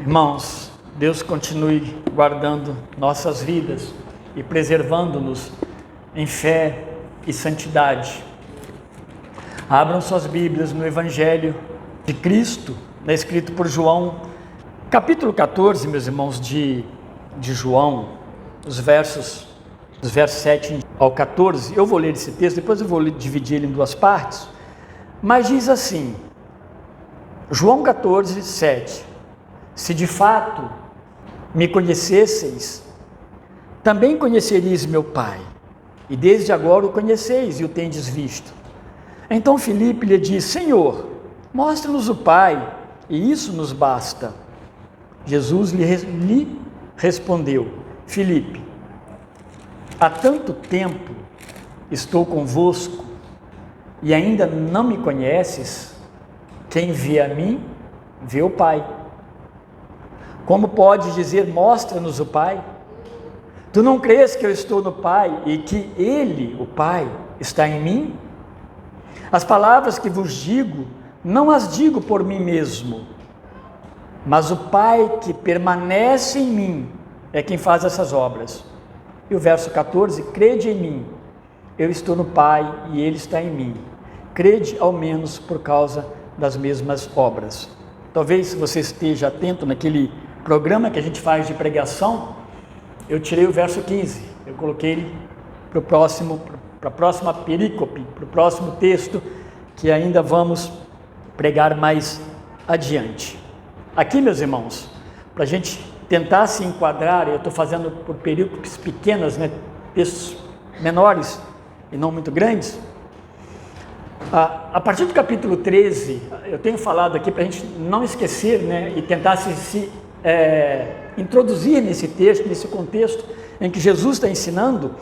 Irmãos, Deus continue guardando nossas vidas e preservando-nos em fé e santidade. Abram suas Bíblias no Evangelho de Cristo, escrito por João, capítulo 14, meus irmãos, de João, os versos 7 ao 14. Eu vou ler esse texto, depois eu vou dividir ele em duas partes, mas diz assim, João 14, 7: se de fato me conhecesseis, também conheceríeis meu Pai, e desde agora o conheceis e o tendes visto. Então Filipe lhe disse: Senhor, mostra-nos o Pai, e isso nos basta. Jesus lhe respondeu: Filipe, há tanto tempo estou convosco, e ainda não me conheces? Quem vê a mim, vê o Pai. Como pode dizer, mostra-nos o Pai? Tu não crês que eu estou no Pai e que Ele, o Pai, está em mim? As palavras que vos digo, não as digo por mim mesmo, mas o Pai que permanece em mim é quem faz essas obras. E o verso 14, crede em mim, eu estou no Pai e Ele está em mim. Crede ao menos por causa das mesmas obras. Talvez você esteja atento naquele programa que a gente faz de pregação, eu tirei o verso 15, eu coloquei ele para a próxima perícope, para o próximo texto, que ainda vamos pregar mais adiante. Aqui, meus irmãos, para a gente tentar se enquadrar, eu estou fazendo por perícopes pequenas, textos menores e não muito grandes. A partir do capítulo 13, eu tenho falado aqui para a gente não esquecer, e tentar se introduzir nesse texto, nesse contexto em que Jesus está ensinando,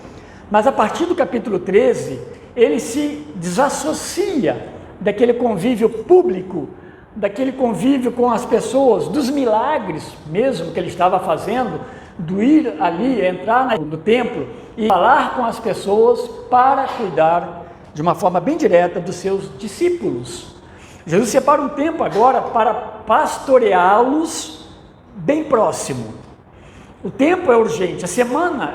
mas a partir do capítulo 13, ele se desassocia daquele convívio público, daquele convívio com as pessoas, dos milagres mesmo que ele estava fazendo, do ir ali, entrar no templo e falar com as pessoas para cuidar de uma forma bem direta dos seus discípulos. Jesus separa um tempo agora para pastoreá-los bem próximo. O tempo é urgente, a semana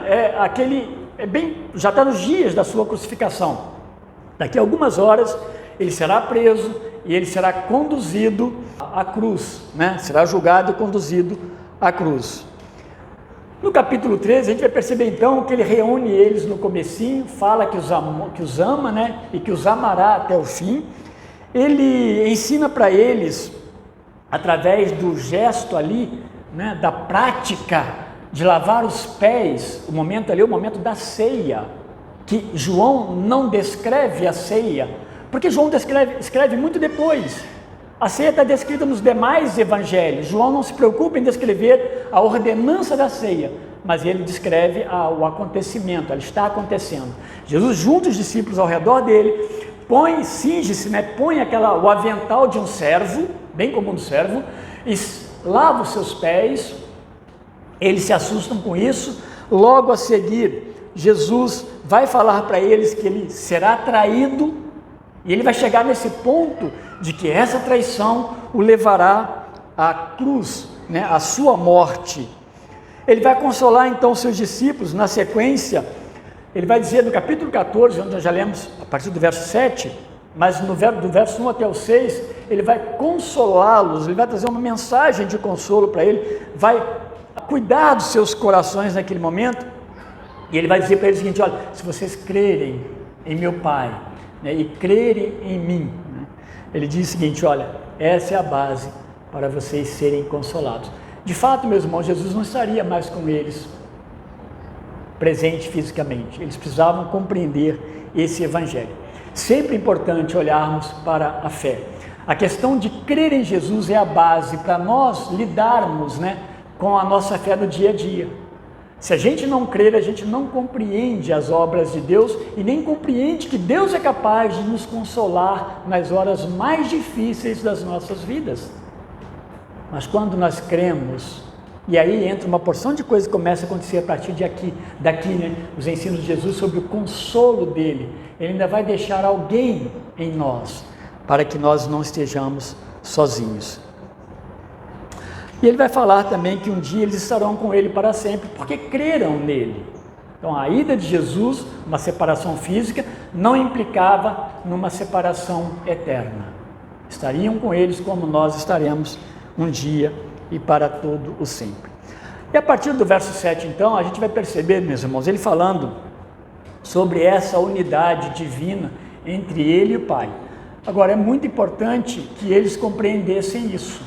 já está nos dias da sua crucificação. Daqui a algumas horas ele será preso e ele será conduzido à cruz, será julgado e conduzido à cruz. No capítulo 13, a gente vai perceber então que ele reúne eles no comecinho, fala que os ama, e que os amará até o fim. Ele ensina para eles, através do gesto ali, da prática de lavar os pés, o momento ali é o momento da ceia, que João não descreve a ceia, porque João escreve muito depois. A ceia está descrita nos demais evangelhos. João não se preocupa em descrever a ordenança da ceia, mas ele descreve o acontecimento, ela está acontecendo. Jesus junta os discípulos ao redor dele, cinge-se, põe o avental de um servo, bem comum do servo, e lava os seus pés. Eles se assustam com isso. Logo a seguir, Jesus vai falar para eles que ele será traído, e ele vai chegar nesse ponto de que essa traição o levará à cruz, à sua morte. Ele vai consolar então seus discípulos. Na sequência, ele vai dizer no capítulo 14, onde nós já lemos a partir do verso 7, mas do verso 1 até o 6, ele vai consolá-los, ele vai trazer uma mensagem de consolo para ele, vai cuidar dos seus corações naquele momento, e ele vai dizer para eles o seguinte: olha, se vocês crerem em meu Pai, e crerem em mim, ele diz o seguinte: olha, essa é a base para vocês serem consolados. De fato, meus irmãos, Jesus não estaria mais com eles presente fisicamente, eles precisavam compreender esse evangelho. Sempre é importante olharmos para a fé. A questão de crer em Jesus é a base para nós lidarmos com a nossa fé no dia a dia. Se a gente não crer, a gente não compreende as obras de Deus e nem compreende que Deus é capaz de nos consolar nas horas mais difíceis das nossas vidas. Mas quando nós cremos, e aí entra uma porção de coisas que começa a acontecer a partir daqui, os ensinos de Jesus sobre o consolo dele, ele ainda vai deixar alguém em nós, para que nós não estejamos sozinhos. E ele vai falar também que um dia eles estarão com ele para sempre, porque creram nele. Então a ida de Jesus, uma separação física, não implicava numa separação eterna. Estariam com eles como nós estaremos um dia e para todo o sempre. E a partir do verso 7, então, a gente vai perceber, meus irmãos, ele falando sobre essa unidade divina entre ele e o Pai. Agora, é muito importante que eles compreendessem isso.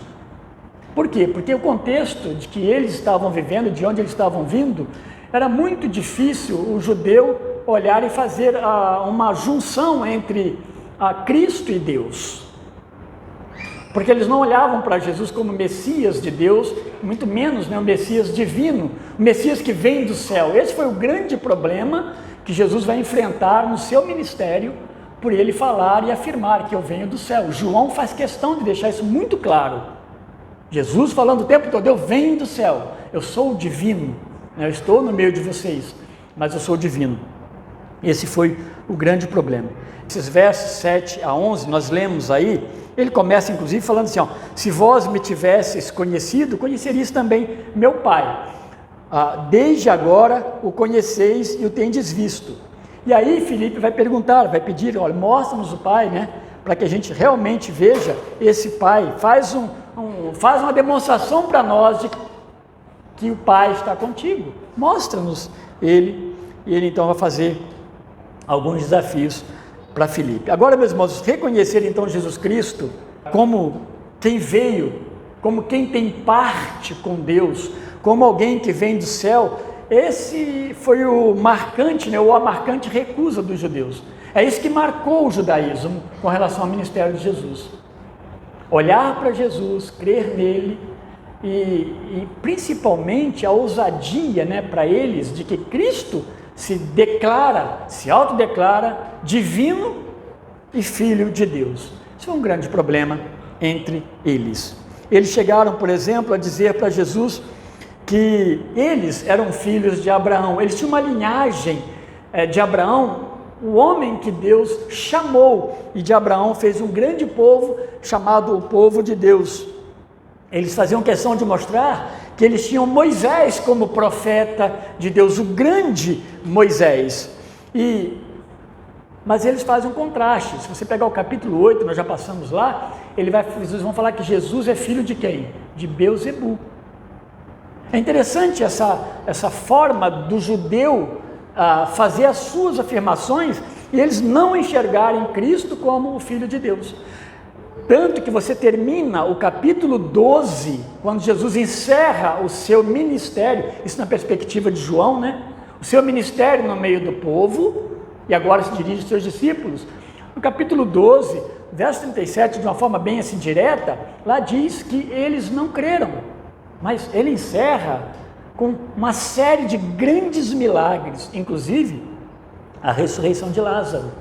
Por quê? Porque o contexto de que eles estavam vivendo, de onde eles estavam vindo, era muito difícil o judeu olhar e fazer uma junção entre Cristo e Deus. Porque eles não olhavam para Jesus como Messias de Deus, muito menos o Messias divino, o Messias que vem do céu. Esse foi o grande problema que Jesus vai enfrentar no seu ministério, por ele falar e afirmar que eu venho do céu. João faz questão de deixar isso muito claro. Jesus falando o tempo todo, eu venho do céu, eu sou o divino, eu estou no meio de vocês, mas eu sou divino. Esse foi o grande problema. Esses versos 7 a 11, nós lemos aí, ele começa inclusive falando assim, se vós me tivesseis conhecido, conheceríeis também meu Pai. Desde agora o conheceis e o tendes visto. E aí Filipe vai perguntar, vai pedir, olha, mostra-nos o Pai, né? Para que a gente realmente veja esse Pai, faz uma demonstração para nós de que o Pai está contigo, mostra-nos ele, e ele então vai fazer alguns desafios para Filipe. Agora, meus irmãos, reconhecer então Jesus Cristo como quem veio, como quem tem parte com Deus, como alguém que vem do céu, esse foi o marcante, ou a marcante recusa dos judeus. É isso que marcou o judaísmo com relação ao ministério de Jesus. Olhar para Jesus, crer nele e principalmente a ousadia, para eles de que Cristo se autodeclara divino e filho de Deus. Isso é um grande problema entre eles. Eles chegaram, por exemplo, a dizer para Jesus que eles eram filhos de Abraão. Eles tinham uma linhagem de Abraão, o homem que Deus chamou, e de Abraão fez um grande povo chamado o povo de Deus. Eles faziam questão de mostrar que eles tinham Moisés como profeta de Deus, o grande Moisés. Mas eles fazem um contraste. Se você pegar o capítulo 8, nós já passamos lá, eles vão falar que Jesus é filho de quem? De Beelzebu. É interessante essa forma do judeu fazer as suas afirmações e eles não enxergarem Cristo como o Filho de Deus. Tanto que você termina o capítulo 12, quando Jesus encerra o seu ministério, isso na perspectiva de João, o seu ministério no meio do povo, e agora se dirige aos seus discípulos. No capítulo 12, verso 37, de uma forma bem assim direta, lá diz que eles não creram, mas ele encerra com uma série de grandes milagres, inclusive a ressurreição de Lázaro.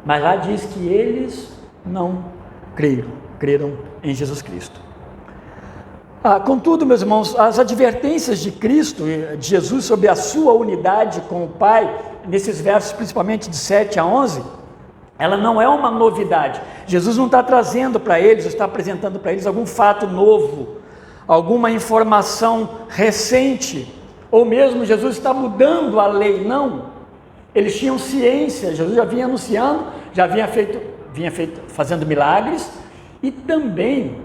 Mas lá diz que eles não creram em Jesus Cristo. Contudo, meus irmãos, as advertências de Cristo, de Jesus, sobre a sua unidade com o Pai, nesses versos principalmente de 7 a 11, ela não é uma novidade. Jesus não está trazendo para eles, está apresentando para eles algum fato novo, alguma informação recente, ou mesmo Jesus está mudando a lei, não. Eles tinham ciência, Jesus já vinha anunciando, já vinha fazendo milagres, e também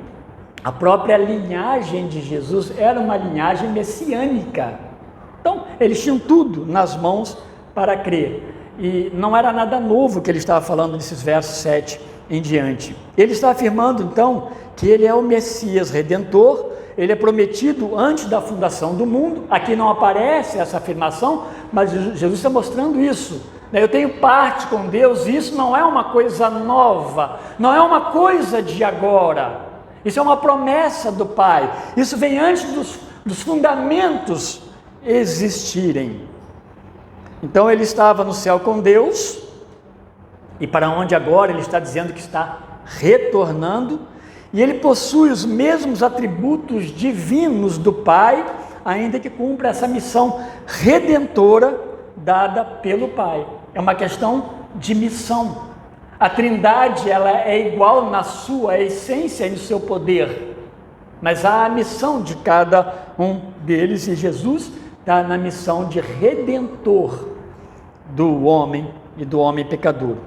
a própria linhagem de Jesus era uma linhagem messiânica. Então, eles tinham tudo nas mãos para crer. E não era nada novo que ele estava falando nesses versos 7 em diante. Ele está afirmando, então, que ele é o Messias Redentor, ele é prometido antes da fundação do mundo. Aqui não aparece essa afirmação, mas Jesus está mostrando isso. Eu tenho parte com Deus, e isso não é uma coisa nova, não é uma coisa de agora. Isso é uma promessa do Pai. Isso vem antes dos fundamentos existirem. Então ele estava no céu com Deus, e para onde agora ele está dizendo que está retornando, e ele possui os mesmos atributos divinos do Pai, ainda que cumpra essa missão redentora dada pelo Pai. É uma questão de missão. A Trindade, ela é igual na sua essência e no seu poder. mas há a missão de cada um deles, e Jesus está na missão de redentor do homem e do homem pecador.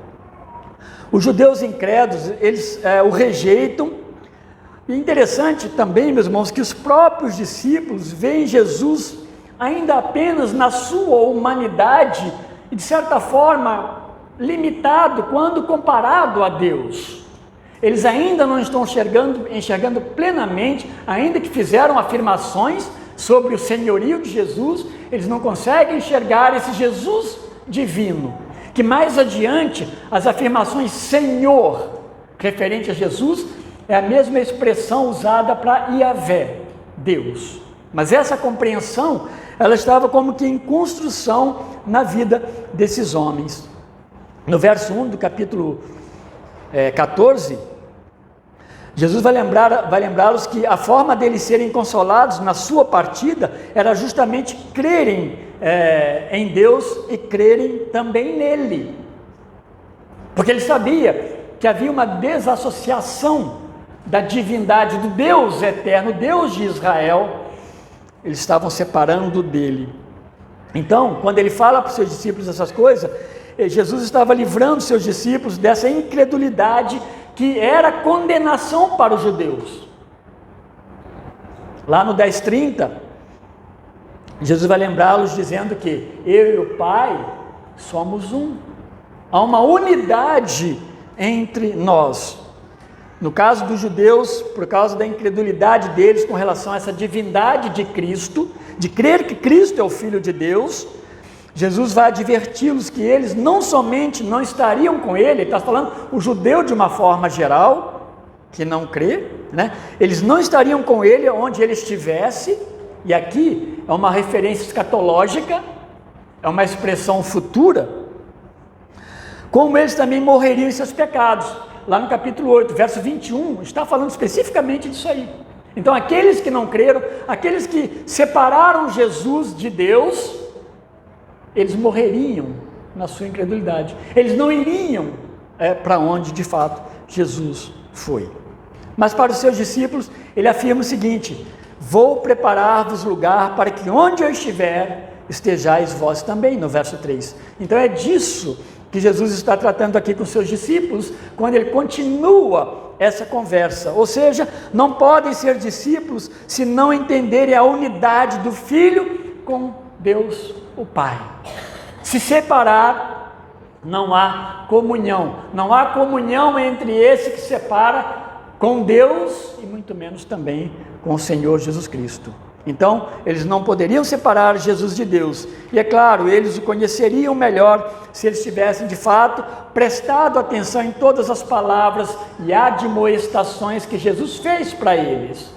Os judeus incrédulos, eles o rejeitam. E interessante também, meus irmãos, que os próprios discípulos veem Jesus ainda apenas na sua humanidade e de certa forma limitado quando comparado a Deus. Eles ainda não estão enxergando plenamente, ainda que fizeram afirmações sobre o senhorio de Jesus, eles não conseguem enxergar esse Jesus divino, que mais adiante as afirmações Senhor, referente a Jesus, é a mesma expressão usada para Yahvé, Deus. Mas essa compreensão, ela estava como que em construção na vida desses homens. No verso 1 do capítulo 14, Jesus vai lembrá-los que a forma deles serem consolados na sua partida era justamente crerem em Deus e crerem também nele. Porque ele sabia que havia uma desassociação da divindade do Deus eterno, Deus de Israel, eles estavam separando dele. Então, quando ele fala para os seus discípulos essas coisas, Jesus estava livrando seus discípulos dessa incredulidade que era condenação para os judeus. Lá no 10:30, Jesus vai lembrá-los dizendo que eu e o Pai somos um. Há uma unidade entre nós. No caso dos judeus, por causa da incredulidade deles com relação a essa divindade de Cristo, de crer que Cristo é o Filho de Deus, Jesus vai adverti-los que eles não somente não estariam com ele, ele está falando o judeu de uma forma geral, que não crê, né? Eles não estariam com ele onde ele estivesse, e aqui é uma referência escatológica, é uma expressão futura, como eles também morreriam em seus pecados. Lá no capítulo 8, verso 21, está falando especificamente disso aí. Então aqueles que não creram, aqueles que separaram Jesus de Deus, eles morreriam na sua incredulidade. Eles não iriam para onde de fato Jesus foi. Mas para os seus discípulos, ele afirma o seguinte: vou preparar-vos lugar para que onde eu estiver, estejais vós também, no verso 3. Então é disso que Jesus está tratando aqui com seus discípulos, quando ele continua essa conversa. Ou seja, não podem ser discípulos se não entenderem a unidade do Filho com Deus o Pai. Se separar, não há comunhão. Não há comunhão entre esse que separa com Deus e muito menos também com o Senhor Jesus Cristo. Então, eles não poderiam separar Jesus de Deus. E é claro, eles o conheceriam melhor se eles tivessem de fato prestado atenção em todas as palavras e admoestações que Jesus fez para eles.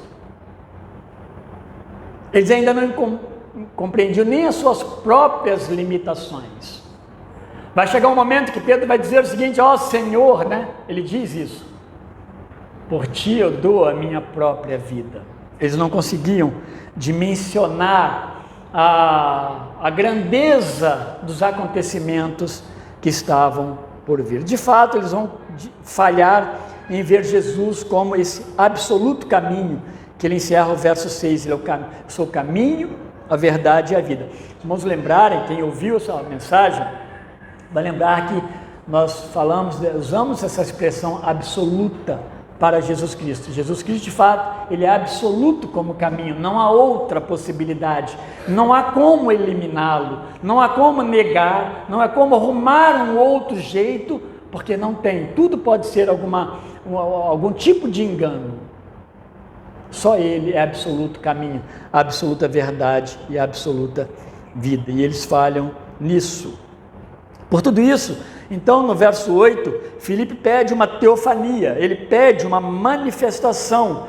Eles ainda não compreendiam nem as suas próprias limitações. Vai chegar um momento que Pedro vai dizer o seguinte: ó Senhor, né? Ele diz isso: por ti eu dou a minha própria vida. Eles não conseguiam dimensionar a grandeza dos acontecimentos que estavam por vir. De fato, eles vão falhar em ver Jesus como esse absoluto caminho, que ele encerra o verso 6, ele é sou o caminho, a verdade e a vida. Vamos lembrarem, quem ouviu essa mensagem, vai lembrar que nós usamos essa expressão absoluta para Jesus Cristo. Jesus Cristo, de fato, ele é absoluto como caminho, não há outra possibilidade, não há como eliminá-lo, não há como negar, não há como arrumar um outro jeito, porque não tem, tudo pode ser algum tipo de engano. Só ele é absoluto caminho, absoluta verdade e absoluta vida, e eles falham nisso. Por tudo isso, então no verso 8, Filipe pede uma teofania, ele pede uma manifestação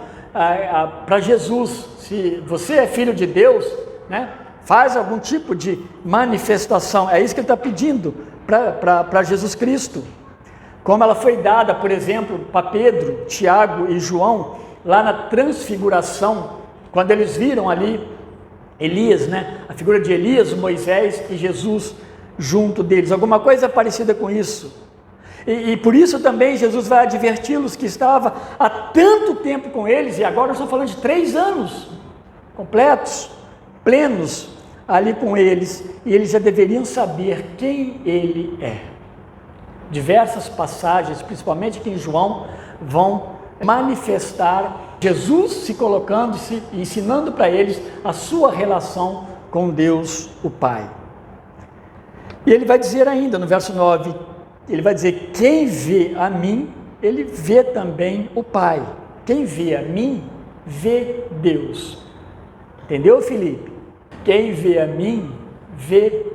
para Jesus. Se você é filho de Deus, né, faz algum tipo de manifestação, é isso que ele está pedindo para Jesus Cristo. Como ela foi dada, por exemplo, para Pedro, Tiago e João, lá na transfiguração, quando eles viram ali Elias, né, a figura de Elias, Moisés e Jesus junto deles, alguma coisa parecida com isso. E por isso também Jesus vai adverti-los que estava há tanto tempo com eles, e agora eu estou falando de 3 anos completos, plenos, ali com eles, e eles já deveriam saber quem ele é. Diversas passagens, principalmente aqui em João, vão manifestar Jesus se colocando-se e ensinando para eles a sua relação com Deus, o Pai. E ele vai dizer ainda no verso 9, ele vai dizer: quem vê a mim, ele vê também o Pai. Quem vê a mim, vê Deus. Entendeu, Felipe? Quem vê a mim, vê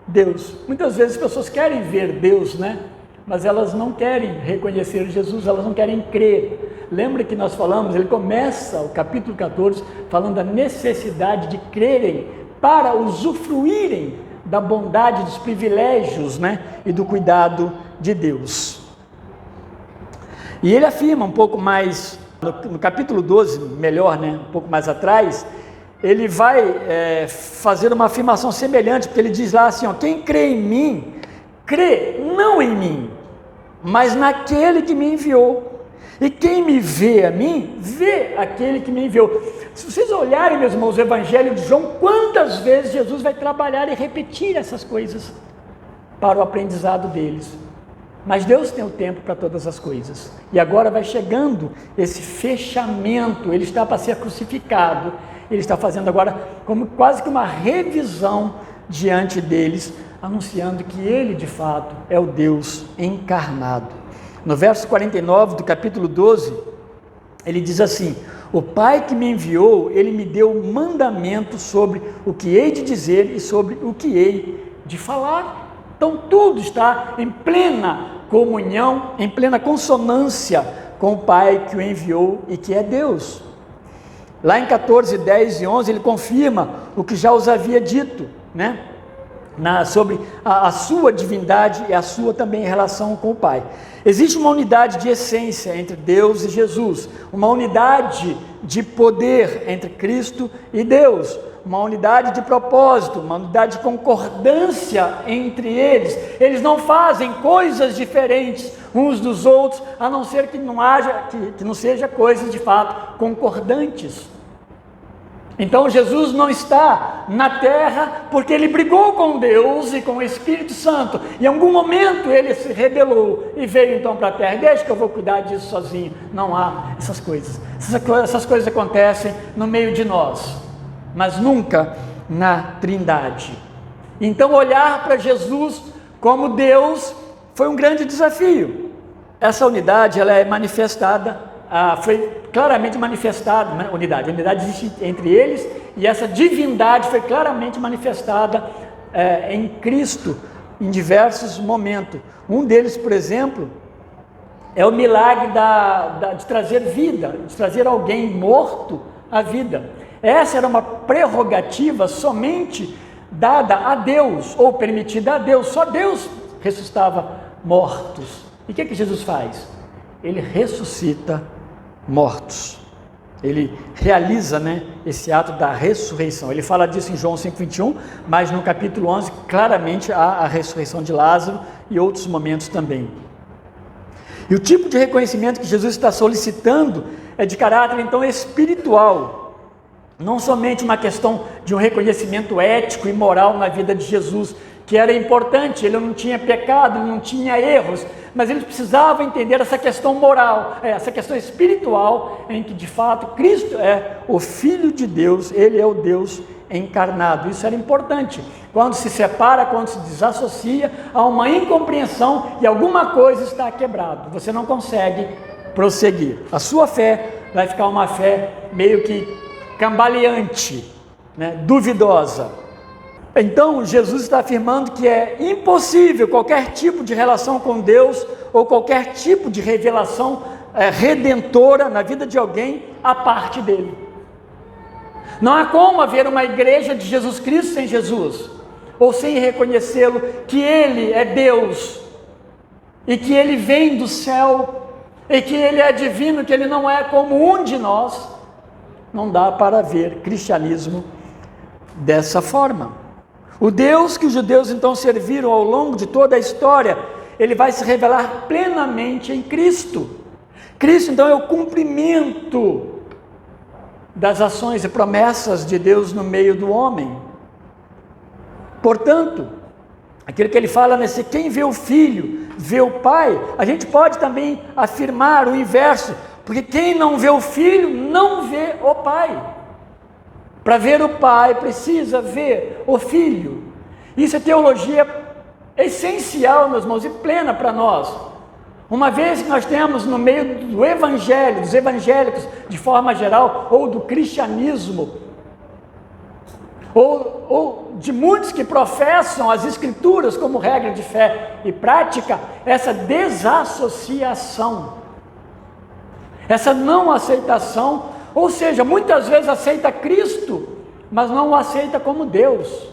Deus. Muitas vezes as pessoas querem ver Deus, né? Mas elas não querem reconhecer Jesus, elas não querem crer. Lembra que nós falamos, ele começa o capítulo 14 falando da necessidade de crerem para usufruírem da bondade, dos privilégios, né? E do cuidado de Deus. E ele afirma um pouco mais, no capítulo 12, melhor, né? Um pouco mais atrás, ele vai fazer uma afirmação semelhante, porque ele diz lá assim, ó, quem crê em mim, crê não em mim, mas naquele que me enviou. E quem me vê a mim, vê aquele que me enviou. Se vocês olharem, meus irmãos, o Evangelho de João, quantas vezes Jesus vai trabalhar e repetir essas coisas para o aprendizado deles. Mas Deus tem o tempo para todas as coisas. E agora vai chegando esse fechamento, ele está para ser crucificado. Ele está fazendo agora como quase que uma revisão diante deles, anunciando que ele de fato é o Deus encarnado. No verso 49 do capítulo 12, ele diz assim: o Pai que me enviou, ele me deu mandamento sobre o que hei de dizer e sobre o que hei de falar. Então tudo está em plena comunhão, em plena consonância com o Pai que o enviou e que é Deus. Lá em 14, 10 e 11, ele confirma o que já os havia dito, né? Sobre a sua divindade e a sua também relação com o Pai. Existe uma unidade de essência entre Deus e Jesus, uma unidade de poder entre Cristo e Deus, uma unidade de propósito, uma unidade de concordância entre eles. Eles não fazem coisas diferentes uns dos outros, a não ser que não seja coisas de fato concordantes. Então Jesus não está na terra porque ele brigou com Deus e com o Espírito Santo. Em algum momento ele se rebelou e veio então para a terra. Deixa que eu vou cuidar disso sozinho. Não há essas coisas. Essas coisas acontecem no meio de nós, mas nunca na Trindade. Então olhar para Jesus como Deus foi um grande desafio. Essa unidade ela é manifestada, foi claramente manifestada, a unidade existe entre eles, e essa divindade foi claramente manifestada em Cristo em diversos momentos. Um deles, por exemplo, é o milagre de trazer vida, de trazer alguém morto à vida. Essa era uma prerrogativa somente dada a Deus, ou permitida a Deus. Só Deus ressuscitava mortos. E o que Jesus faz? Ele ressuscita mortos. Ele realiza, esse ato da ressurreição. Ele fala disso em João 5,21, mas no capítulo 11 claramente há a ressurreição de Lázaro e outros momentos também. E o tipo de reconhecimento que Jesus está solicitando é de caráter então espiritual, não somente uma questão de um reconhecimento ético e moral na vida de Jesus, que era importante. Ele não tinha pecado, ele não tinha erros, mas ele precisava entender essa questão moral, essa questão espiritual, em que de fato Cristo é o Filho de Deus, ele é o Deus encarnado. Isso era importante. Quando se separa, quando se desassocia, há uma incompreensão e alguma coisa está quebrada, você não consegue prosseguir. A sua fé vai ficar uma fé meio que cambaleante, duvidosa. Então Jesus está afirmando que é impossível qualquer tipo de relação com Deus ou qualquer tipo de revelação redentora na vida de alguém a parte dele. Não há como haver uma igreja de Jesus Cristo sem Jesus, ou sem reconhecê-lo que ele é Deus e que ele vem do céu e que ele é divino, que ele não é como um de nós. Não dá para ver cristianismo dessa forma. O Deus que os judeus então serviram ao longo de toda a história, ele vai se revelar plenamente em Cristo. Cristo, então, é o cumprimento das ações e promessas de Deus no meio do homem. Portanto, aquilo que ele fala nesse quem vê o Filho, vê o Pai, a gente pode também afirmar o inverso, porque quem não vê o Filho, não vê o Pai. Para ver o Pai, precisa ver o Filho. Isso é teologia essencial, meus irmãos, e plena para nós. Uma vez que nós temos no meio do Evangelho, dos evangélicos de forma geral, ou do cristianismo, ou de muitos que professam as Escrituras como regra de fé e prática, essa desassociação, essa não aceitação, ou seja, muitas vezes aceita Cristo, mas não o aceita como Deus.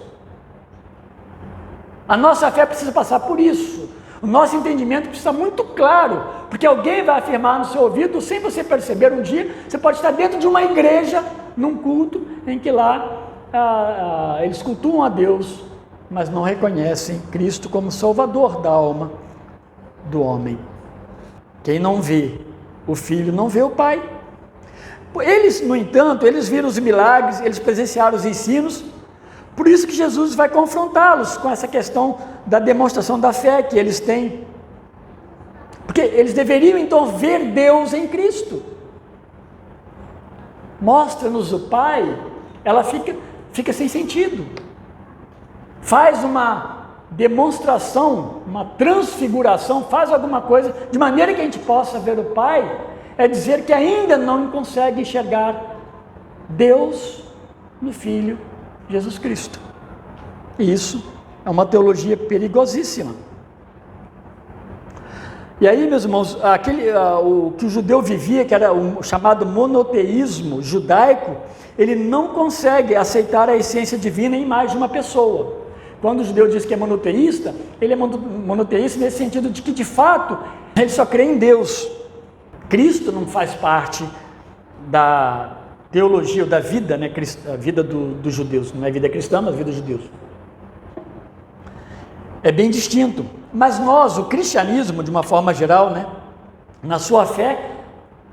A nossa fé precisa passar por isso. O nosso entendimento precisa estar muito claro, porque alguém vai afirmar no seu ouvido, sem você perceber um dia, você pode estar dentro de uma igreja, num culto, em que lá eles cultuam a Deus, mas não reconhecem Cristo como Salvador da alma do homem. Quem não vê o Filho, não vê o Pai. Eles, no entanto, eles viram os milagres, eles presenciaram os ensinos, por isso que Jesus vai confrontá-los com essa questão da demonstração da fé que eles têm. Porque eles deveriam então ver Deus em Cristo. Mostra-nos o Pai, ela fica sem sentido. Faz uma demonstração, uma transfiguração, faz alguma coisa, de maneira que a gente possa ver o Pai, é dizer que ainda não consegue enxergar Deus no Filho Jesus Cristo. E isso é uma teologia perigosíssima. E aí, meus irmãos, o que o judeu vivia, que era o chamado monoteísmo judaico, ele não consegue aceitar a essência divina em mais de uma pessoa. Quando o judeu diz que é monoteísta, ele é monoteísta nesse sentido de que, de fato, ele só crê em Deus. Cristo não faz parte da teologia ou da vida, né, a vida dos judeus, não é vida cristã, mas a vida dos judeus. É bem distinto. Mas nós, o cristianismo, de uma forma geral, né, na sua fé,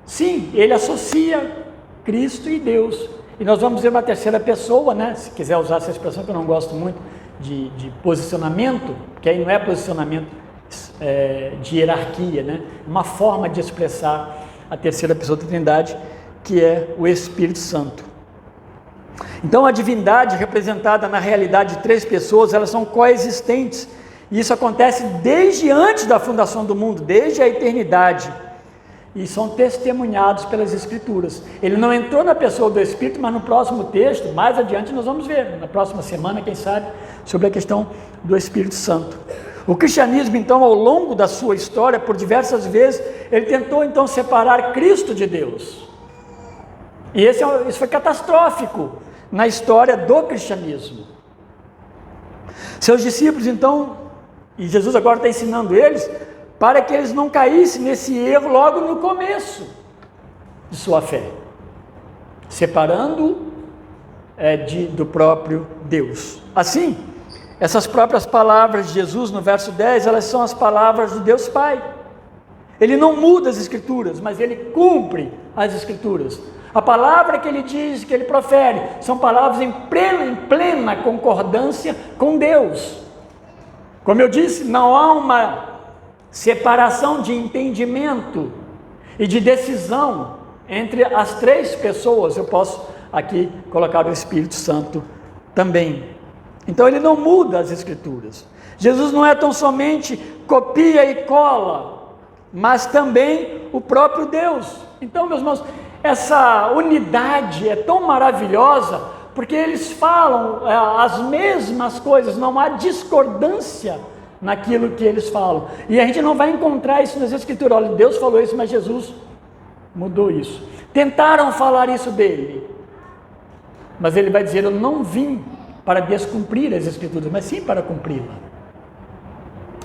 sim, ele associa Cristo e Deus. E nós vamos ver uma terceira pessoa, né, se quiser usar essa expressão que eu não gosto muito, de posicionamento, que aí não é posicionamento de hierarquia, né, uma forma de expressar a terceira pessoa da Trindade, que é o Espírito Santo. Então a divindade representada na realidade de três pessoas, elas são coexistentes, e isso acontece desde antes da fundação do mundo, desde a eternidade, e são testemunhados pelas Escrituras. Ele não entrou na pessoa do Espírito, mas no próximo texto, mais adiante nós vamos ver, na próxima semana, quem sabe, sobre a questão do Espírito Santo. O cristianismo, então, ao longo da sua história, por diversas vezes, ele tentou então separar Cristo de Deus. E isso foi catastrófico na história do cristianismo. Seus discípulos, então, e Jesus agora está ensinando eles, para que eles não caíssem nesse erro logo no começo de sua fé, separando do próprio Deus. Assim, essas próprias palavras de Jesus no verso 10, elas são as palavras do Deus Pai. Ele não muda as Escrituras, mas ele cumpre as Escrituras. A palavra que ele diz, que ele profere, são palavras em plena concordância com Deus. Como eu disse, não há uma separação de entendimento e de decisão entre as três pessoas. Eu posso aqui colocar o Espírito Santo também. Então ele não muda as Escrituras. Jesus não é tão somente copia e cola, mas também o próprio Deus. Então, meus irmãos, essa unidade é tão maravilhosa, porque eles falam as mesmas coisas, não há discordância naquilo que eles falam. E a gente não vai encontrar isso nas Escrituras. Olha, Deus falou isso, mas Jesus mudou isso. Tentaram falar isso dele, mas ele vai dizer: eu não vim para descumprir as Escrituras, mas sim para cumpri-la.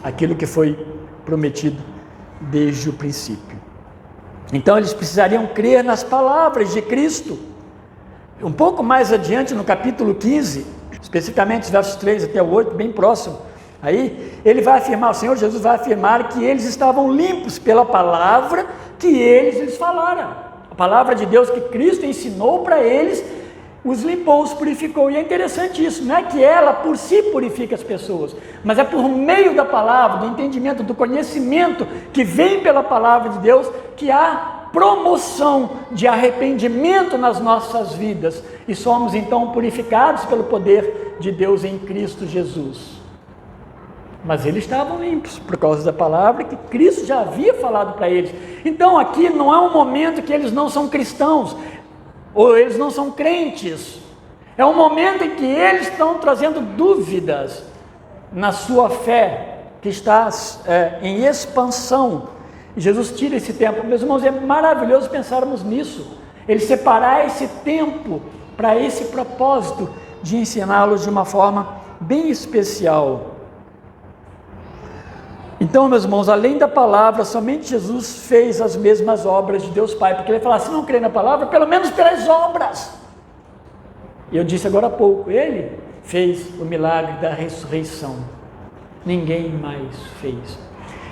Aquilo que foi prometido desde o princípio. Então eles precisariam crer nas palavras de Cristo. Um pouco mais adiante, no capítulo 15, especificamente os versos 3 até o 8, bem próximo Aí ele vai afirmar, o Senhor Jesus vai afirmar que eles estavam limpos pela palavra que eles lhes falaram. A palavra de Deus que Cristo ensinou para eles, os limpou, os purificou. E é interessante isso, não é que ela por si purifica as pessoas, mas é por meio da palavra, do entendimento, do conhecimento que vem pela palavra de Deus, que há promoção de arrependimento nas nossas vidas, e somos então purificados pelo poder de Deus em Cristo Jesus. Mas eles estavam limpos por causa da palavra que Cristo já havia falado para eles. Então aqui não é um momento que eles não são cristãos, ou eles não são crentes. É um momento em que eles estão trazendo dúvidas na sua fé, que está em expansão. E Jesus tira esse tempo. Meus irmãos, é maravilhoso pensarmos nisso. Ele separar esse tempo para esse propósito de ensiná-los de uma forma bem especial. Então, meus irmãos, além da palavra, somente Jesus fez as mesmas obras de Deus Pai, porque ele fala, se não crê na palavra, pelo menos pelas obras. E eu disse agora há pouco, ele fez o milagre da ressurreição, ninguém mais fez.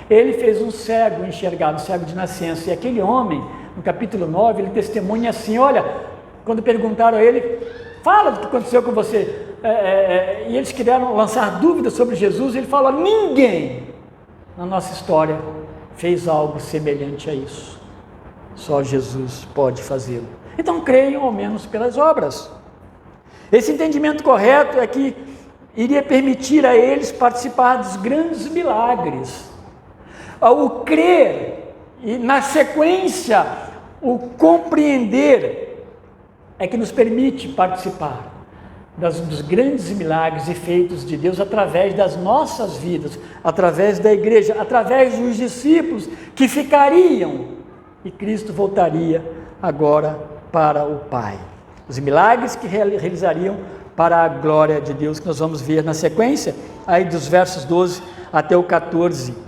Ele fez um cego enxergar, um cego de nascença, e aquele homem, no capítulo 9, ele testemunha assim, olha, quando perguntaram a ele, fala do que aconteceu com você, e eles queriam lançar dúvidas sobre Jesus, ele falou, ninguém na nossa história fez algo semelhante a isso, só Jesus pode fazê-lo. Então creiam ao menos pelas obras. Esse entendimento correto é que iria permitir a eles participar dos grandes milagres. O crer e na sequência o compreender é que nos permite participar dos grandes milagres e feitos de Deus através das nossas vidas, através da igreja, através dos discípulos que ficariam e Cristo voltaria agora para o Pai. Os milagres que realizariam para a glória de Deus, que nós vamos ver na sequência, aí dos versos 12 até o 14.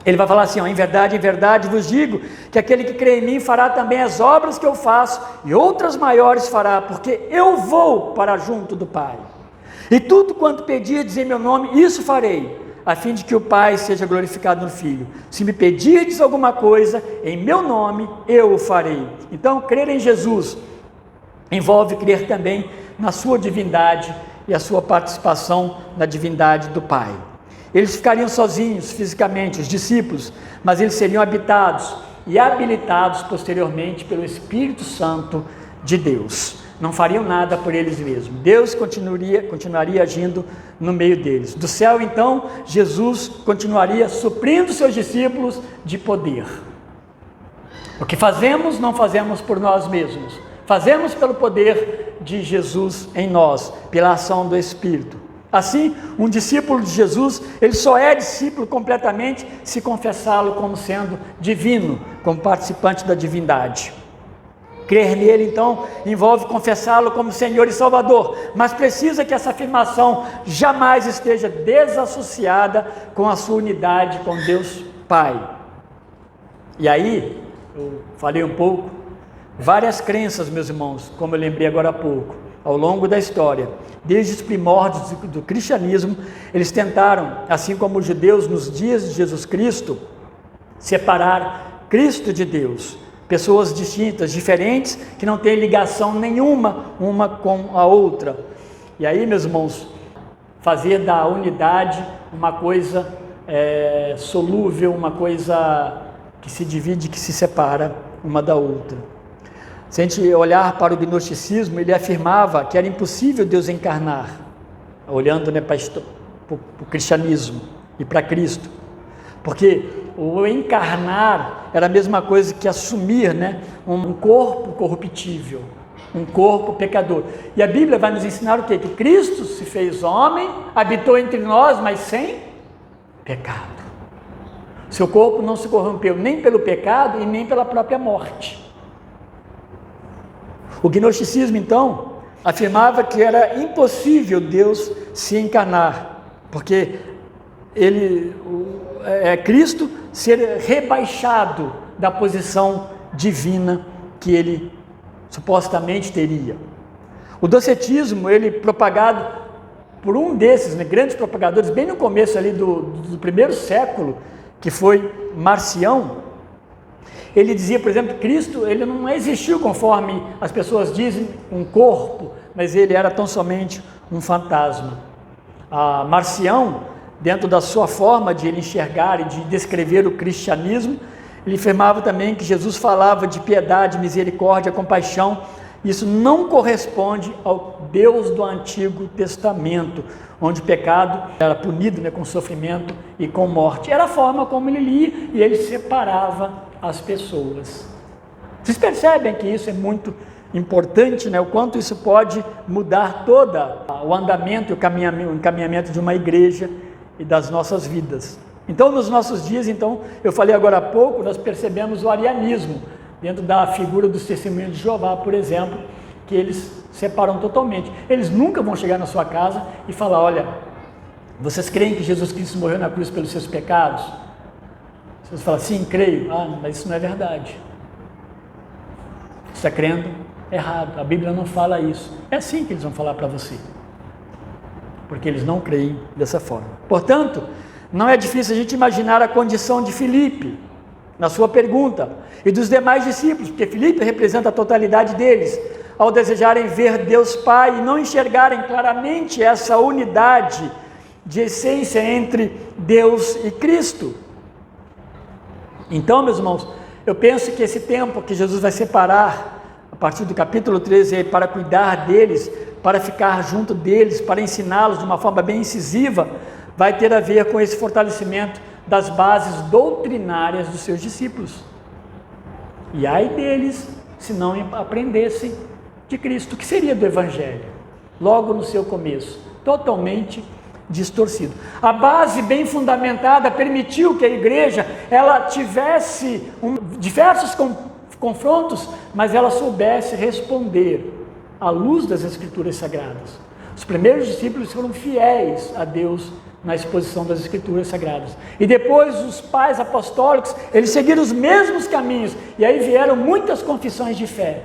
Ele vai falar assim, em verdade vos digo, que aquele que crê em mim fará também as obras que eu faço, e outras maiores fará, porque eu vou para junto do Pai. E tudo quanto pedirdes em meu nome, isso farei, a fim de que o Pai seja glorificado no Filho. Se me pedirdes alguma coisa, em meu nome, eu o farei. Então, crer em Jesus envolve crer também na sua divindade e a sua participação na divindade do Pai. Eles ficariam sozinhos fisicamente, os discípulos, mas eles seriam habitados e habilitados posteriormente pelo Espírito Santo de Deus. Não fariam nada por eles mesmos. Deus continuaria agindo no meio deles. Do céu, então, Jesus continuaria suprindo seus discípulos de poder. O que fazemos, não fazemos por nós mesmos. Fazemos pelo poder de Jesus em nós, pela ação do Espírito. Assim, um discípulo de Jesus, ele só é discípulo completamente se confessá-lo como sendo divino, como participante da divindade. Crer nele, então, envolve confessá-lo como Senhor e Salvador, mas precisa que essa afirmação jamais esteja desassociada com a sua unidade com Deus Pai. E aí, eu falei um pouco, várias crenças, meus irmãos, como eu lembrei agora há pouco, ao longo da história, desde os primórdios do cristianismo, eles tentaram, assim como os judeus nos dias de Jesus Cristo, separar Cristo de Deus, pessoas distintas, diferentes, que não têm ligação nenhuma uma com a outra. E aí, meus irmãos, fazer da unidade uma coisa solúvel, uma coisa que se divide, que se separa uma da outra. Se a gente olhar para o gnosticismo, ele afirmava que era impossível Deus encarnar, olhando para o cristianismo e para Cristo, porque o encarnar era a mesma coisa que assumir, um corpo corruptível, um corpo pecador. E a Bíblia vai nos ensinar o quê? Que Cristo se fez homem, habitou entre nós, mas sem pecado. Seu corpo não se corrompeu nem pelo pecado e nem pela própria morte. O gnosticismo, então, afirmava que era impossível Deus se encarnar, porque Cristo ser rebaixado da posição divina que ele supostamente teria. O docetismo, ele propagado por um desses, né, grandes propagadores, bem no começo ali do primeiro século, que foi Marcião. Ele dizia, por exemplo, que Cristo ele não existiu conforme as pessoas dizem, um corpo, mas ele era tão somente um fantasma. Marcião, dentro da sua forma de ele enxergar e de descrever o cristianismo, ele afirmava também que Jesus falava de piedade, misericórdia, compaixão. Isso não corresponde ao Deus do Antigo Testamento, onde o pecado era punido, né, com sofrimento e com morte. Era a forma como ele lia e ele separava as pessoas. Vocês percebem que isso é muito importante, né? O quanto isso pode mudar todo o andamento e o encaminhamento de uma igreja e das nossas vidas. Então, nos nossos dias, eu falei agora há pouco, nós percebemos o arianismo, dentro da figura dos testemunhos de Jeová, por exemplo, que eles separam totalmente. Eles nunca vão chegar na sua casa e falar, olha, vocês creem que Jesus Cristo morreu na cruz pelos seus pecados? Vocês falam, sim, creio. Mas isso não é verdade. Você está crendo errado, a Bíblia não fala isso. É assim que eles vão falar para você, porque eles não creem dessa forma. Portanto, não é difícil a gente imaginar a condição de Filipe, na sua pergunta, e dos demais discípulos, porque Filipe representa a totalidade deles, ao desejarem ver Deus Pai e não enxergarem claramente essa unidade de essência entre Deus e Cristo. Então, meus irmãos, eu penso que esse tempo que Jesus vai separar, a partir do capítulo 13, para cuidar deles, para ficar junto deles, para ensiná-los de uma forma bem incisiva, vai ter a ver com esse fortalecimento das bases doutrinárias dos seus discípulos. E ai deles, se não aprendessem de Cristo, que seria do Evangelho, logo no seu começo, totalmente distorcido. A base bem fundamentada permitiu que a igreja ela tivesse diversos confrontos, mas ela soubesse responder à luz das Escrituras Sagradas. Os primeiros discípulos foram fiéis a Deus na exposição das Escrituras Sagradas. E depois os pais apostólicos, eles seguiram os mesmos caminhos. E aí vieram muitas confissões de fé,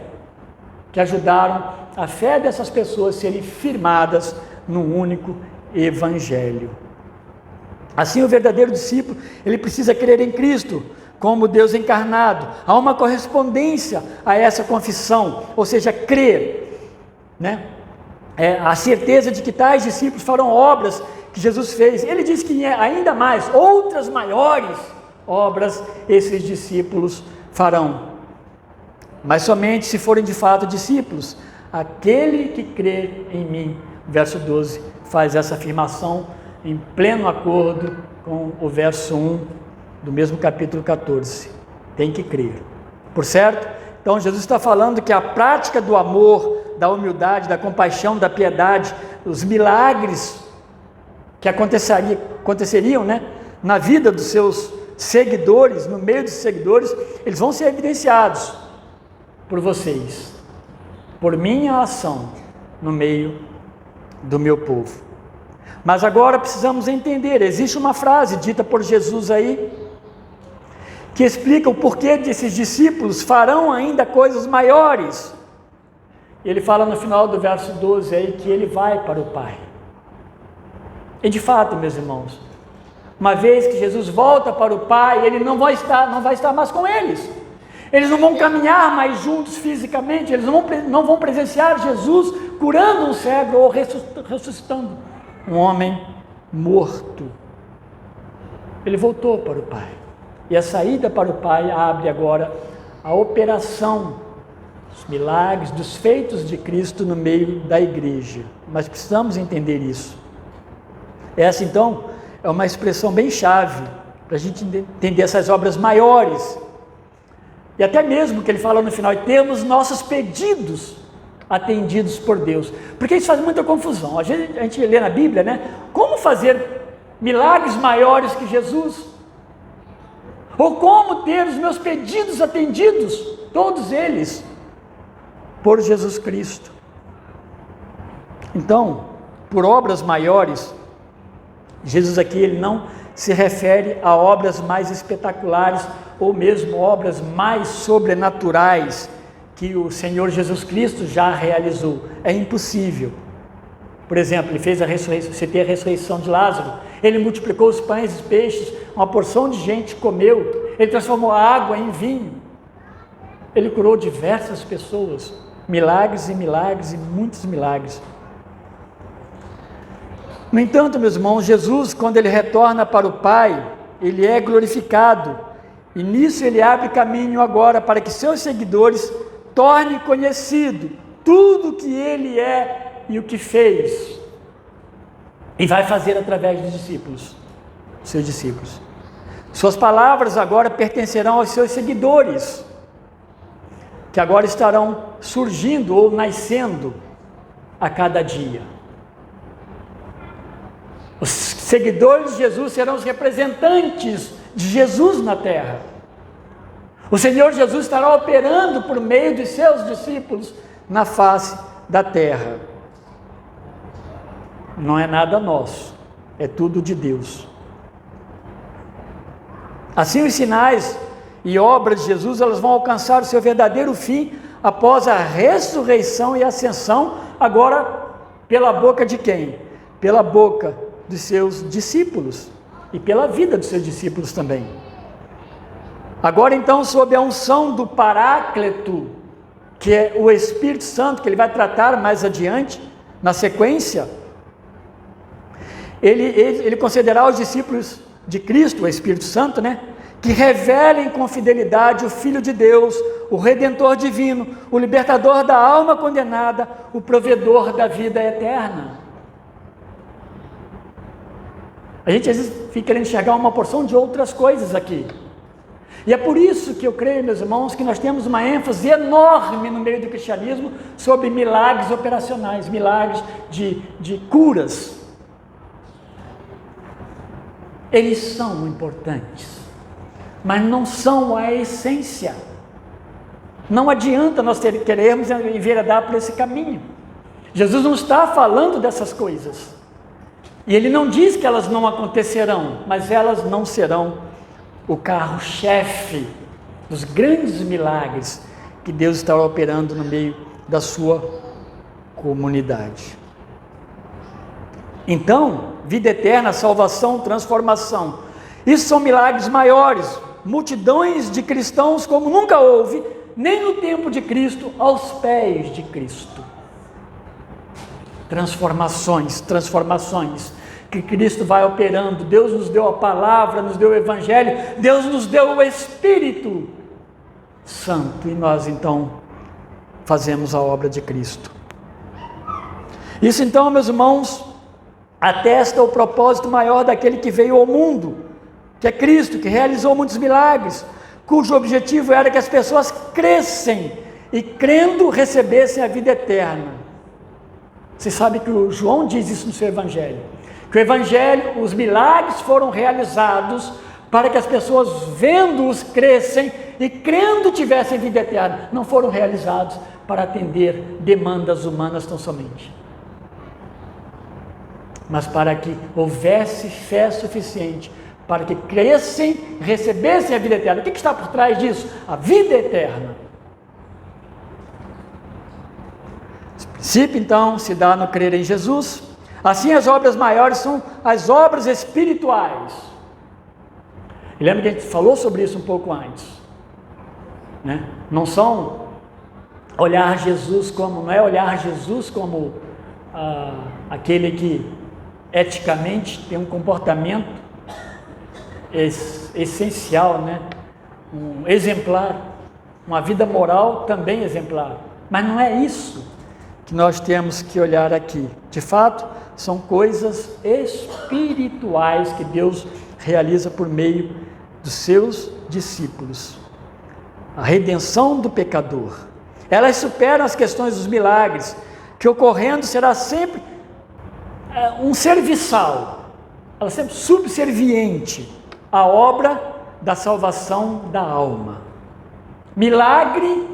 que ajudaram a fé dessas pessoas a serem firmadas num único Evangelho. Assim, o verdadeiro discípulo, ele precisa crer em Cristo como Deus encarnado. Há uma correspondência a essa confissão, ou seja, crer, né? A certeza de que tais discípulos farão obras que Jesus fez. Ele diz que ainda mais, outras maiores obras esses discípulos farão. Mas somente se forem de fato discípulos, aquele que crê em mim. Verso 12 faz essa afirmação em pleno acordo com o verso 1 do mesmo capítulo 14. Tem que crer. Por certo? Então Jesus está falando que a prática do amor, da humildade, da compaixão, da piedade, os milagres que aconteceriam, né, na vida dos seus seguidores, no meio dos seguidores, eles vão ser evidenciados por vocês, por minha ação no meio do meu povo. Mas agora precisamos entender, existe uma frase dita por Jesus aí, que explica o porquê desses discípulos farão ainda coisas maiores. Ele fala no final do verso 12 aí que ele vai para o Pai. E de fato, meus irmãos, uma vez que Jesus volta para o Pai, ele não vai estar mais com eles. Eles não vão caminhar mais juntos fisicamente, eles não vão presenciar Jesus curando um cego ou ressuscitando um homem morto. Ele voltou para o Pai. E a saída para o Pai abre agora a operação, os milagres, dos feitos de Cristo no meio da igreja. Mas precisamos entender isso. Essa, então, é uma expressão bem chave para a gente entender essas obras maiores. E até mesmo que ele fala no final, e temos nossos pedidos atendidos por Deus. Porque isso faz muita confusão. A gente lê na Bíblia, né? Como fazer milagres maiores que Jesus? Ou como ter os meus pedidos atendidos, todos eles, por Jesus Cristo. Então, por obras maiores, Jesus aqui ele não se refere a obras mais espetaculares ou mesmo obras mais sobrenaturais que o Senhor Jesus Cristo já realizou. É impossível. Por exemplo, ele fez a ressurreição, citei a ressurreição de Lázaro, ele multiplicou os pães e os peixes, uma porção de gente comeu, ele transformou a água em vinho, ele curou diversas pessoas, milagres e milagres e muitos milagres. No entanto, meus irmãos, Jesus, quando ele retorna para o Pai, ele é glorificado, e nisso ele abre caminho agora para que seus seguidores tornem conhecido tudo o que ele é e o que fez, e vai fazer através dos discípulos, seus discípulos. Suas palavras agora pertencerão aos seus seguidores, que agora estarão surgindo ou nascendo a cada dia. Os seguidores de Jesus serão os representantes de Jesus na terra. O Senhor Jesus estará operando por meio de seus discípulos na face da terra. Não é nada nosso, é tudo de Deus. Assim, os sinais e obras de Jesus, elas vão alcançar o seu verdadeiro fim após a ressurreição e ascensão, agora pela boca de quem? Pela boca dos seus discípulos e pela vida dos seus discípulos também. Agora então, sob a unção do Paráclito, que é o Espírito Santo, que ele vai tratar mais adiante, na sequência, ele concederá aos discípulos de Cristo, o Espírito Santo, que revelem com fidelidade o Filho de Deus, o Redentor divino, o libertador da alma condenada, o provedor da vida eterna. A gente às vezes fica querendo enxergar uma porção de outras coisas aqui. E é por isso que eu creio, meus irmãos, que nós temos uma ênfase enorme no meio do cristianismo sobre milagres operacionais, milagres de curas. Eles são importantes, mas não são a essência. Não adianta nós querermos enveredar por esse caminho. Jesus não está falando dessas coisas. E ele não diz que elas não acontecerão, mas elas não serão o carro-chefe dos grandes milagres que Deus está operando no meio da sua comunidade. Então, vida eterna, salvação, transformação. Isso são milagres maiores, multidões de cristãos como nunca houve, nem no tempo de Cristo, aos pés de Cristo. Transformações, que Cristo vai operando. Deus nos deu a palavra, nos deu o Evangelho, Deus nos deu o Espírito Santo, e nós então fazemos a obra de Cristo. Isso então, meus irmãos, atesta o propósito maior daquele que veio ao mundo, que é Cristo, que realizou muitos milagres, cujo objetivo era que as pessoas crescem e, crendo, recebessem a vida eterna. Você sabe que o João diz isso no seu Evangelho, que o Evangelho, os milagres foram realizados para que as pessoas, vendo-os, crescem e, crendo, tivessem vida eterna. Não foram realizados para atender demandas humanas tão somente, mas para que houvesse fé suficiente, para que crescem, recebessem a vida eterna. O que está por trás disso? A vida eterna. Esse princípio, então, se dá no crer em Jesus. Assim, as obras maiores são as obras espirituais. E lembra que a gente falou sobre isso um pouco antes, Não são olhar Jesus como, não é olhar Jesus como aquele que eticamente tem um comportamento essencial, um exemplar, uma vida moral também exemplar, mas não é isso que nós temos que olhar aqui. De fato, são coisas espirituais que Deus realiza por meio dos seus discípulos. A redenção do pecador, elas superam as questões dos milagres, que ocorrendo será sempre um serviçal, ela sempre subserviente à obra da salvação da alma. Milagre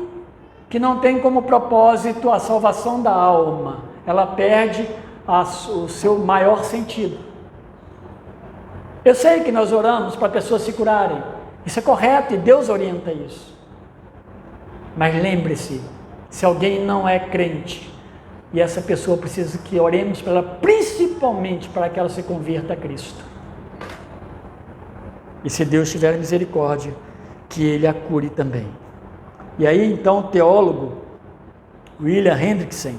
que não tem como propósito a salvação da alma, ela perde o seu maior sentido. Eu sei que nós oramos para pessoas se curarem, isso é correto e Deus orienta isso, mas lembre-se, se alguém não é crente, e essa pessoa precisa que oremos para ela, principalmente para que ela se converta a Cristo. E se Deus tiver misericórdia, que Ele a cure também. E aí então o teólogo William Hendrickson,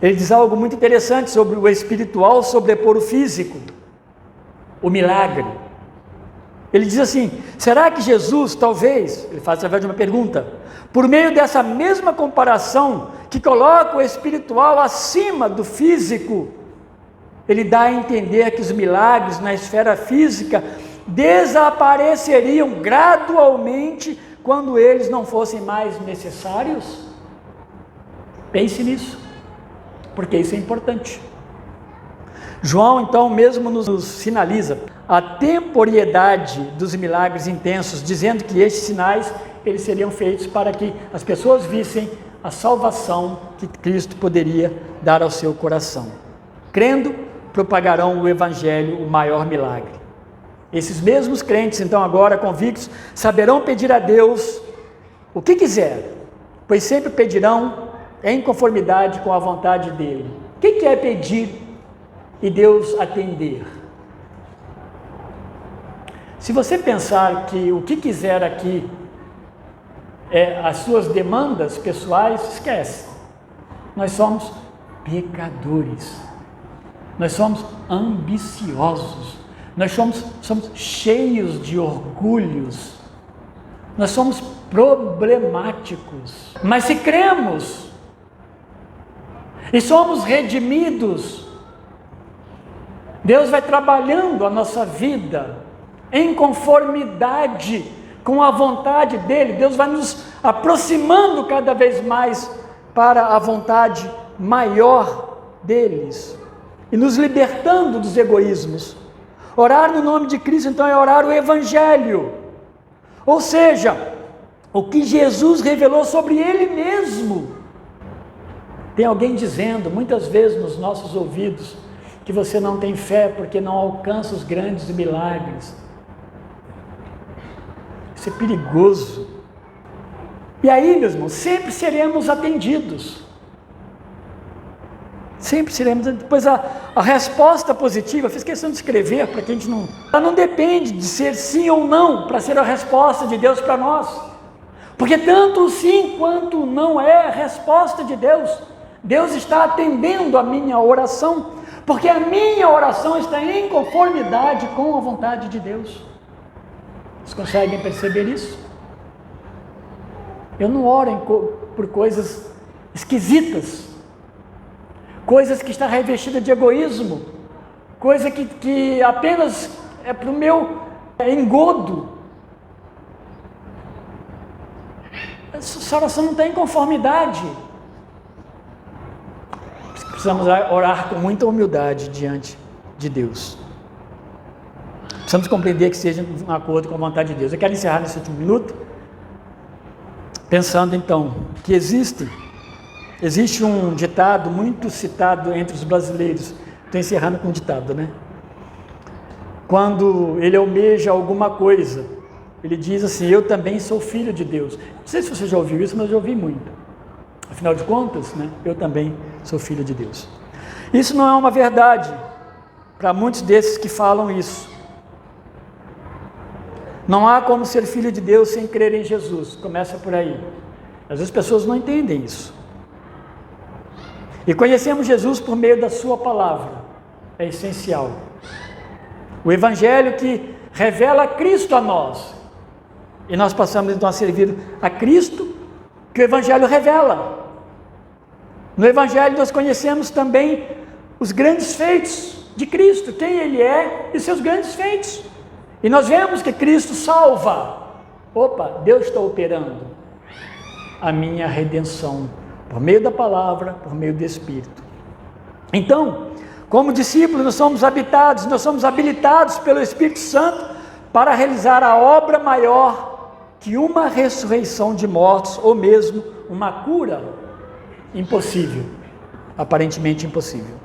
ele diz algo muito interessante sobre o espiritual sobrepor o físico, o milagre. Ele diz assim: será que Jesus, talvez, ele faz através de uma pergunta, por meio dessa mesma comparação, que coloca o espiritual acima do físico, ele dá a entender que os milagres na esfera física desapareceriam gradualmente quando eles não fossem mais necessários? Pense nisso, porque isso é importante. João então mesmo nos sinaliza a temporalidade dos milagres intensos, dizendo que estes sinais eles seriam feitos para que as pessoas vissem a salvação que Cristo poderia dar ao seu coração. Crendo, propagarão o Evangelho, o maior milagre. Esses mesmos crentes, então agora convictos, saberão pedir a Deus o que quiser, pois sempre pedirão em conformidade com a vontade dEle. O que é pedir e Deus atender? Se você pensar que o que quiser aqui é as suas demandas pessoais, esquece. Nós somos pecadores, nós somos ambiciosos, nós somos cheios de orgulhos, nós somos problemáticos. Mas se cremos e somos redimidos, Deus vai trabalhando a nossa vida em conformidade com a vontade dEle. Deus vai nos aproximando cada vez mais para a vontade maior deles e nos libertando dos egoísmos. Orar no nome de Cristo, então, é orar o Evangelho, ou seja, o que Jesus revelou sobre Ele mesmo. Tem alguém dizendo, muitas vezes nos nossos ouvidos, que você não tem fé porque não alcança os grandes milagres. Isso é perigoso. E aí, meus irmãos, sempre seremos atendidos. Sempre seremos. Depois a resposta positiva, fiz questão de escrever para que a gente não. Ela não depende de ser sim ou não para ser a resposta de Deus para nós. Porque tanto o sim quanto o não é a resposta de Deus. Deus está atendendo a minha oração, porque a minha oração está em conformidade com a vontade de Deus. Vocês conseguem perceber isso? Eu não oro por coisas esquisitas, coisas que estão revestidas de egoísmo, coisa que apenas é para o meu engodo. Essa oração não está em conformidade. Precisamos orar com muita humildade diante de Deus. Precisamos compreender que seja um acordo com a vontade de Deus. Eu quero encerrar nesse último minuto, pensando então que existe um ditado muito citado entre os brasileiros. Estou encerrando com um ditado, né? Quando ele almeja alguma coisa, ele diz assim: eu também sou filho de Deus. Não sei se você já ouviu isso, mas eu já ouvi muito. Afinal de contas, né, eu também sou filho de Deus. Isso não é uma verdade para muitos desses que falam isso. Não há como ser filho de Deus sem crer em Jesus. Começa por aí. Às vezes as pessoas não entendem isso. E conhecemos Jesus por meio da sua palavra. É essencial. O Evangelho que revela Cristo a nós. E nós passamos então a servir a Cristo, que o Evangelho revela. No Evangelho nós conhecemos também os grandes feitos de Cristo, quem Ele é e seus grandes feitos. E nós vemos que Cristo salva. Opa, Deus está operando a minha redenção por meio da palavra, por meio do Espírito. Então, como discípulos, nós somos habilitados pelo Espírito Santo para realizar a obra maior que uma ressurreição de mortos, ou mesmo uma cura impossível, aparentemente impossível.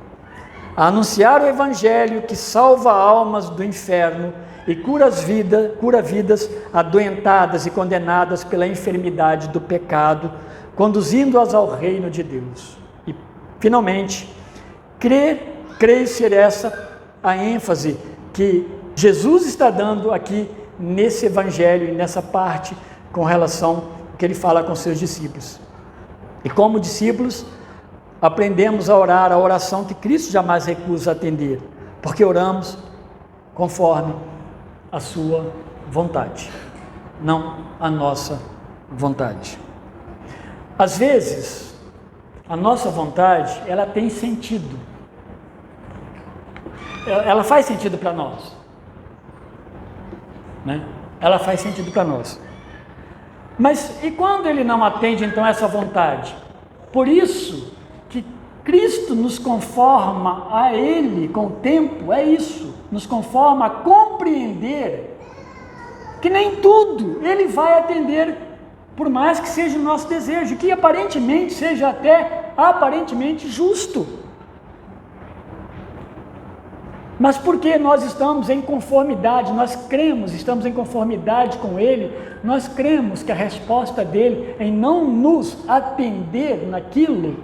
A anunciar o Evangelho que salva almas do inferno e cura vidas adoentadas e condenadas pela enfermidade do pecado, conduzindo-as ao reino de Deus. E Finalmente, creio ser essa a ênfase que Jesus está dando aqui nesse evangelho e nessa parte com relação ao que ele fala com seus discípulos. E como discípulos, aprendemos a orar a oração que Cristo jamais recusa atender, porque oramos conforme a sua vontade, não a nossa vontade. Às vezes, a nossa vontade, ela tem sentido. Ela faz sentido para nós. Né? Ela faz sentido para nós. Mas e quando ele não atende, então, essa vontade? Por isso que Cristo nos conforma a Ele com o tempo, é isso, nos conforma a compreender que nem tudo Ele vai atender, por mais que seja o nosso desejo, que aparentemente seja até aparentemente justo. Mas porque nós estamos em conformidade, nós cremos, estamos em conformidade com Ele, nós cremos que a resposta dele em não nos atender naquilo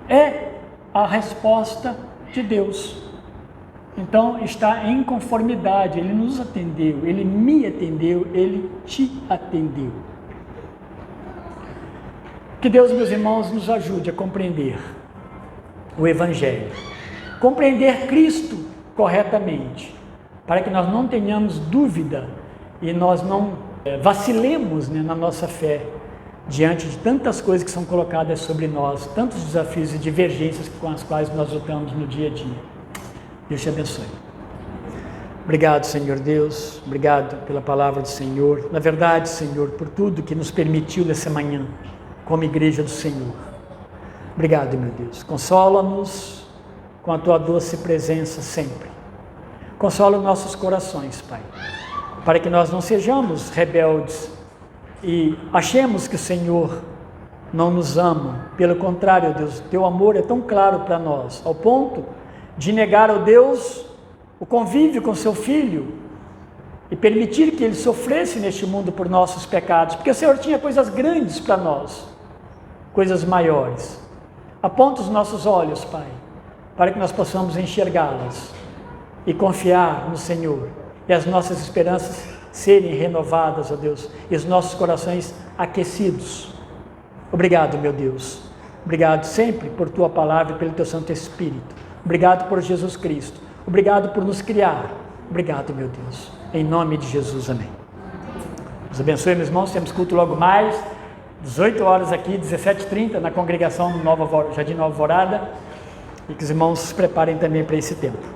é a resposta de Deus. Então está em conformidade, Ele nos atendeu, Ele me atendeu, Ele te atendeu. Que Deus, meus irmãos, nos ajude a compreender o Evangelho, compreender Cristo corretamente, para que nós não tenhamos dúvida e nós não vacilemos, né, na nossa fé, diante de tantas coisas que são colocadas sobre nós, tantos desafios e divergências com as quais nós lutamos no dia a dia. Deus te abençoe. Obrigado, Senhor Deus, obrigado pela palavra do Senhor, na verdade, Senhor, por tudo que nos permitiu nessa manhã, como igreja do Senhor. Obrigado, meu Deus, consola-nos com a Tua doce presença sempre. Consola os nossos corações, Pai, para que nós não sejamos rebeldes e achemos que o Senhor não nos ama. Pelo contrário, Deus, Teu amor é tão claro para nós, ao ponto de negar ao Deus o convívio com Seu Filho e permitir que Ele sofresse neste mundo por nossos pecados, porque o Senhor tinha coisas grandes para nós, coisas maiores. Aponta os nossos olhos, Pai, para que nós possamos enxergá-las e confiar no Senhor, e as nossas esperanças serem renovadas, ó Deus, e os nossos corações aquecidos. Obrigado, meu Deus. Obrigado sempre por Tua palavra e pelo Teu Santo Espírito. Obrigado por Jesus Cristo. Obrigado por nos criar. Obrigado, meu Deus. Em nome de Jesus, amém. Deus abençoe, meus irmãos. Temos culto logo mais, 18 horas aqui, 17h30, na congregação Jardim Nova Alvorada. E que os irmãos se preparem também para esse tempo.